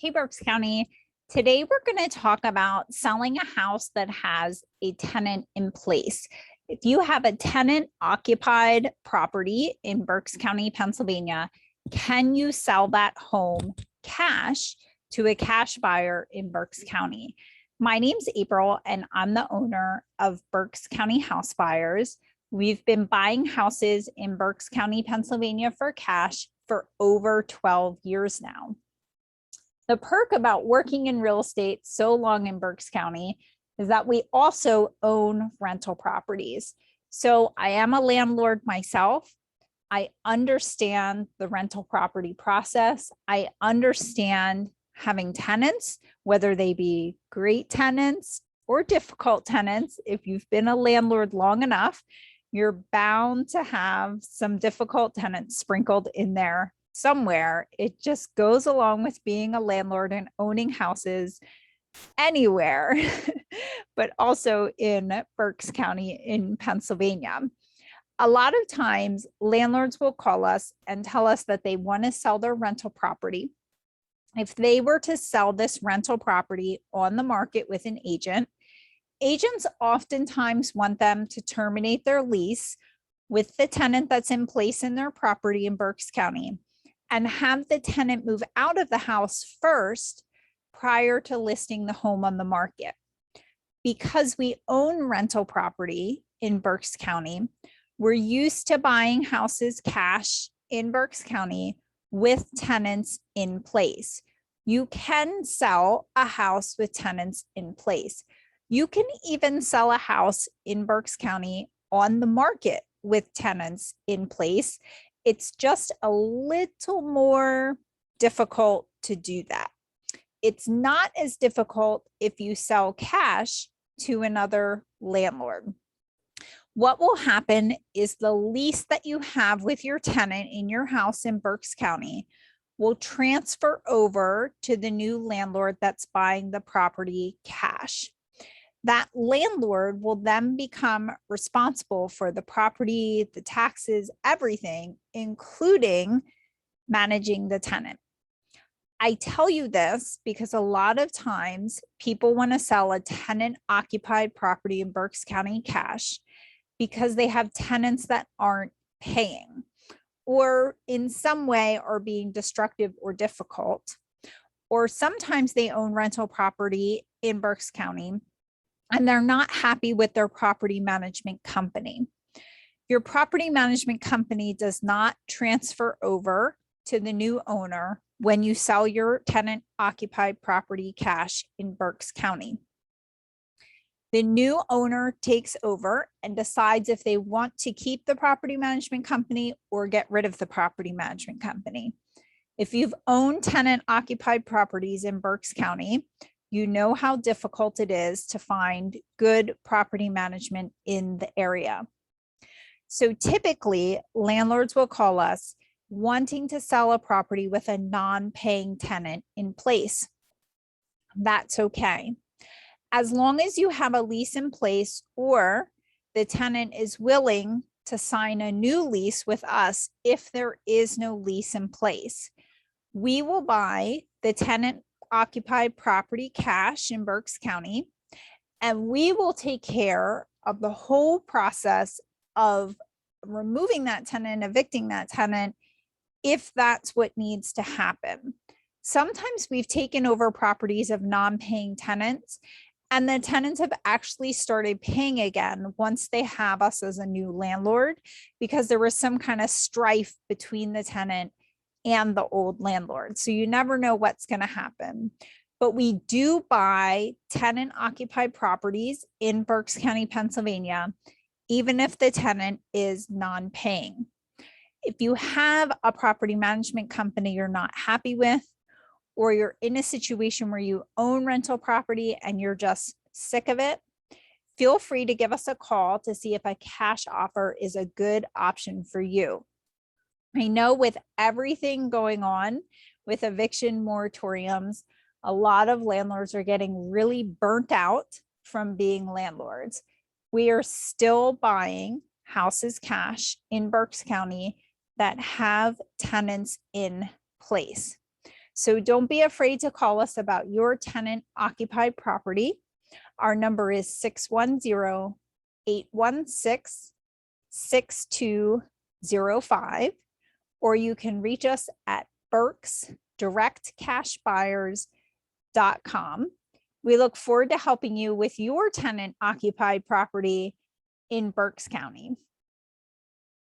Hey, Berks County. Today, we're going to talk about selling a house that has a tenant in place. If you have a tenant occupied property in Berks County, Pennsylvania, can you sell that home cash to a cash buyer in Berks County? My name's April, and I'm the owner of Berks County House Buyers. We've been buying houses in Berks County, Pennsylvania for cash for over 12 years now. The perk about working in real estate so long in Berks County is that we also own rental properties. So I am a landlord myself. I understand the rental property process. I understand having tenants, whether they be great tenants or difficult tenants. If you've been a landlord long enough, you're bound to have some difficult tenants sprinkled in there somewhere. It just goes along with being a landlord and owning houses anywhere, but also in Berks County in Pennsylvania. A lot of times landlords will call us and tell us that they want to sell their rental property. If they were to sell this rental property on the market with an agent, agents oftentimes want them to terminate their lease with the tenant that's in place in their property in Berks County and have the tenant move out of the house first prior to listing the home on the market. Because we own rental property in Berks County, we're used to buying houses cash in Berks County with tenants in place. You can sell a house with tenants in place. You can even sell a house in Berks County on the market with tenants in place. It's just a little more difficult to do that. It's not as difficult if you sell cash to another landlord. What will happen is the lease that you have with your tenant in your house in Berks County will transfer over to the new landlord that's buying the property cash. That landlord will then become responsible for the property, the taxes, everything, including managing the tenant. I tell you this because a lot of times people want to sell a tenant occupied property in Berks County cash because they have tenants that aren't paying or in some way are being destructive or difficult. Or sometimes they own rental property in Berks County and they're not happy with their property management company. Your property management company does not transfer over to the new owner when you sell your tenant occupied property cash in Berks County. The new owner takes over and decides if they want to keep the property management company or get rid of the property management company. If you've owned tenant occupied properties in Berks County, you know how difficult it is to find good property management in the area. So typically, landlords will call us wanting to sell a property with a non-paying tenant in place. That's okay. As long as you have a lease in place or the tenant is willing to sign a new lease with us if there is no lease in place, we will buy the tenant occupied property cash in Berks County, and we will take care of the whole process of removing that tenant, evicting that tenant, if that's what needs to happen. Sometimes we've taken over properties of non-paying tenants, and the tenants have actually started paying again once they have us as a new landlord because there was some kind of strife between the tenant and the old landlord. So you never know what's going to happen. But we do buy tenant occupied properties in Berks County, Pennsylvania, even if the tenant is non-paying. If you have a property management company you're not happy with, or you're in a situation where you own rental property and you're just sick of it, feel free to give us a call to see if a cash offer is a good option for you. I know with everything going on with eviction moratoriums, a lot of landlords are getting really burnt out from being landlords. We are still buying houses cash in Berks County that have tenants in place. So don't be afraid to call us about your tenant occupied property. Our number is 610-816-6205, or you can reach us at berksdirectcashbuyers.com. We look forward to helping you with your tenant occupied property in Berks County.